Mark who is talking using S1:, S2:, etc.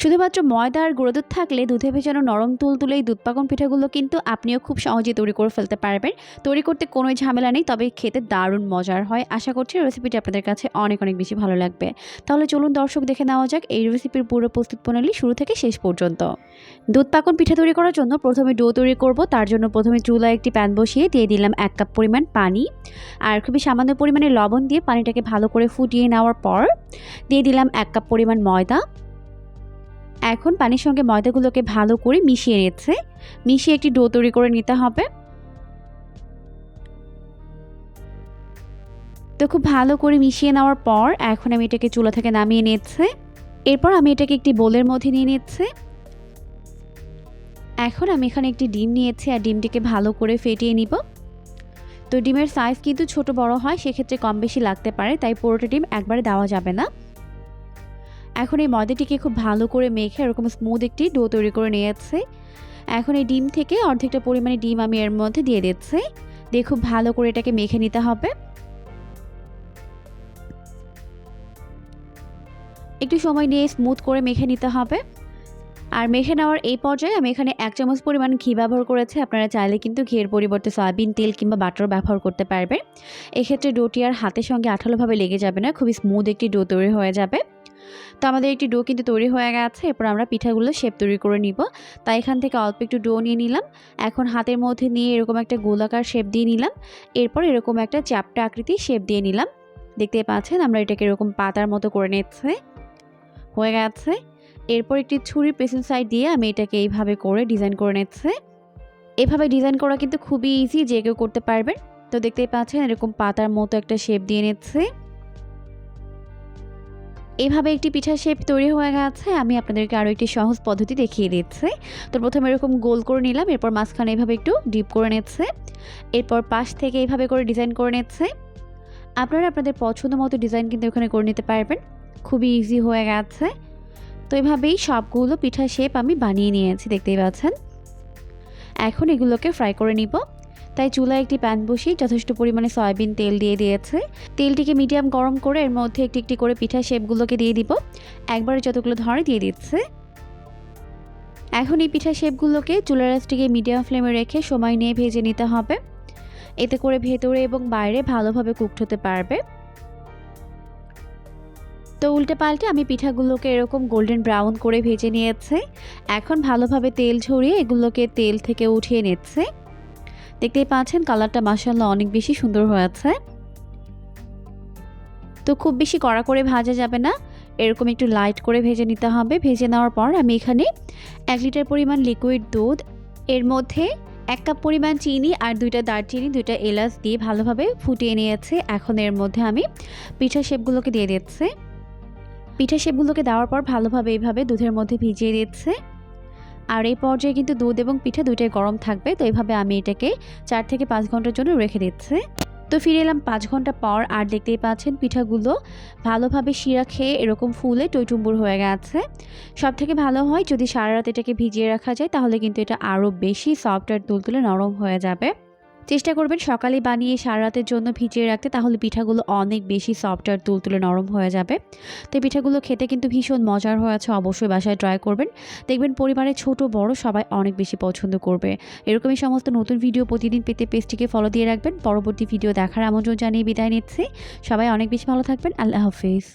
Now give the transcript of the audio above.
S1: শুধুমাত্র ময়দা আর গুঁড়ো দুধ থাকলে দুধে ভেজানো নরম তুলতুলে এই দুধ পাকন পিঠাগুলো কিন্তু আপনিও খুব সহজেই তৈরি করে ফেলতে পারবেন। তৈরি করতে কোনোই ঝামেলা নেই, তবে খেতে দারুণ মজার হয়। আশা করছি রেসিপিটি আপনাদের কাছে অনেক অনেক বেশি ভালো লাগবে। তাহলে চলুন দর্শক, দেখে নেওয়া যাক এই রেসিপির পুরো প্রস্তুত প্রণালী শুরু থেকে শেষ পর্যন্ত। দুধ পাকন পিঠা তৈরি করার জন্য প্রথমে ডো তৈরি করব। তার জন্য প্রথমে চুলায় একটি প্যান বসিয়ে দিয়ে দিলাম 1 কাপ পরিমাণ পানি আর খুবই সামান্য পরিমাণে লবণ দিয়ে পানিটাকে ভালো করে ফুটিয়ে নেওয়ার পর দিয়ে দিলাম 1 কাপ পরিমাণ ময়দা। এখন পানির সঙ্গে ময়দাগুলোকে ভালো করে মিশিয়ে একটি ডো তৈরি করে নিতে হবে। তো খুব ভালো করে মিশিয়ে নেওয়ার পর এখন আমি এটাকে চুলা থেকে নামিয়ে নিচ্ছি। এরপর আমি এটাকে একটি বোলের মধ্যে নিয়ে নিচ্ছি। এখন আমি এখানে একটি ডিম নিয়েছি আর ডিমটিকে ভালো করে ফেটিয়ে নিব। তো ডিমের সাইজ কিন্তু ছোট বড় হয়, সেক্ষেত্রে কম বেশি লাগতে পারে, তাই পুরোটা ডিম একবারে দেওয়া যাবে না। এখন এই ময়দাটিকে খুব ভালো করে মেখে এরকম স্মুথ একটি ডো তৈরি করে নিয়েছি। এখন এই ডিম থেকে অর্ধেকটা পরিমাণে ডিম আমি এর মধ্যে দিয়ে দিচ্ছি। দিয়ে খুব ভালো করে এটাকে মেখে নিতে হবে। একটু সময় নিয়ে স্মুথ করে মেখে নিতে হবে। আর মেখে নেওয়ার এই পর্যায়ে আমি এখানে 1 চামচ পরিমাণ ঘি ব্যবহার করেছি। আপনারা চাইলে কিন্তু ঘিয়ের পরিবর্তে সয়াবিন তেল কিংবা বাটার ব্যবহার করতে পারবেন। এক্ষেত্রে ডোটি আর হাতের সঙ্গে আঠালোভাবে লেগে যাবে না, খুবই স্মুথ একটি ডো তৈরি হয়ে যাবে। তো আমাদের একটি ডো কিন্তু তৈরি হয়ে গেছে। এরপর আমরা পিঠাগুলো শেপ তৈরি করে নিব। তাই এখান থেকে অল্প একটু ডো নিয়ে নিলাম। এখন হাতের মধ্যে নিয়ে এরকম একটা গোলাকার শেপ দিয়ে নিলাম। এরপর এরকম একটা চ্যাপ্টা আকৃতির শেপ দিয়ে নিলাম। দেখতে পাচ্ছেন আমরা এটাকে এরকম পাতার মতো করে নিচ্ছি। হয়ে গেছে। এরপর একটি ছুরির পেছন সাইড দিয়ে আমি এটাকে এইভাবে করে ডিজাইন করে নিচ্ছি। এভাবে ডিজাইন করা কিন্তু খুবই ইজি, যে কেউ করতে পারবেন। তো দেখতেই পাচ্ছেন এরকম পাতার মতো একটা শেপ দিয়ে নিচ্ছি। এভাবে একটি পিঠার শেপ তৈরি হয়ে গেছে। আমি আপনাদেরকে আরও একটি সহজ পদ্ধতি দেখিয়ে দিচ্ছি। তো প্রথমে এরকম গোল করে নিলাম, এরপর মাঝখানে এভাবে একটু ডিপ করে নিচ্ছে, এরপর পাশ থেকে এইভাবে করে ডিজাইন করে নিচ্ছে। আপনারা আপনাদের পছন্দ মতো ডিজাইন কিন্তু এখানে করে নিতে পারবেন। খুবই ইজি হয়ে গেছে। তো এভাবেই সবগুলো পিঠার শেপ আমি বানিয়ে নিয়েছি, দেখতেই পাচ্ছেন। এখন এগুলোকে ফ্রাই করে নিব। তাই চুলায় একটি প্যান বসিয়ে যথেষ্ট পরিমাণে সয়াবিন তেল দিয়ে দিয়েছে। তেলটিকে মিডিয়াম গরম করে এর মধ্যে একটি একটি করে পিঠার শেপগুলোকে দিয়ে দিব। একবারে যতগুলো ধরে দিয়ে দিচ্ছে। এখন এই পিঠার শেপগুলোকে চুলার আঁচটিকে মিডিয়াম ফ্লেমে রেখে সময় নিয়ে ভেজে নিতে হবে। এতে করে ভেতরে এবং বাইরে ভালোভাবে কুকড হতে পারবে। তো উল্টে পাল্টে আমি পিঠাগুলোকে এরকম গোল্ডেন ব্রাউন করে ভেজে নিয়েছি। এখন ভালোভাবে তেল ঝরিয়ে এগুলোকে তেল থেকে উঠিয়ে নিচ্ছে। দেখতেই পাচ্ছেন কালারটা মাশাআল্লাহ অনেক বেশি সুন্দর হয়েছে। তো খুব বেশি কড়া করে ভাজা যাবে না, এরকম একটু লাইট করে ভেজে নিতে হবে। ভেজে নেওয়ার পর আমি এখানে 1 লিটার পরিমাণ লিকুইড দুধ, এর মধ্যে 1 কাপ পরিমাণ চিনি আর 2টা দারচিনি 2টা এলাচ দিয়ে ভালোভাবে ফুটিয়ে নিয়েছি। এখন এর মধ্যে আমি পিঠা শেপগুলোকে দিয়ে দিচ্ছি। পিঠা শেপগুলোকে দেওয়ার পর ভালোভাবে এইভাবে দুধের মধ্যে ভিজিয়ে দিচ্ছে। আর এই পর্যায়ে কিন্তু দুধ এবং পিঠা দুইটাই গরম থাকবে। তো এইভাবে আমি এটাকে 4 থেকে 5 ঘন্টার জন্য রেখে দিচ্ছি। তো ফিরে এলাম 5 ঘন্টা পর। আর দেখতেই পাচ্ছেন পিঠাগুলো ভালোভাবে শিরা খেয়ে এরকম ফুলে টইটুম্বুর হয়ে গেছে। সবথেকে ভালো হয় যদি সারা রাত এটাকে ভিজিয়ে রাখা যায়, তাহলে কিন্তু এটা আরও বেশি সফট আর তুলতুলে নরম হয়ে যাবে। চেষ্টা করবেন সকালে বানিয়ে সারা রাতের জন্য ভিজিয়ে রাখতে, তাহলে পিঠাগুলো অনেক বেশি সফট আর তুলতুলে নরম হয়ে যাবে। তো এই পিঠাগুলো খেতে কিন্তু ভীষণ মজার হয়েছে, অবশ্যই বাসায় ট্রাই করবেন। দেখবেন পরিবারের ছোট বড় সবাই অনেক বেশি পছন্দ করবে। এরকমই সমস্ত নতুন ভিডিও প্রতিদিন পেতে পেজটিকে ফলো দিয়ে রাখবেন। পরবর্তী ভিডিও দেখার আমন্ত্রণ জানিয়ে বিদায় নিচ্ছি। সবাই অনেক বেশি ভালো থাকবেন। আল্লাহ হাফিজ।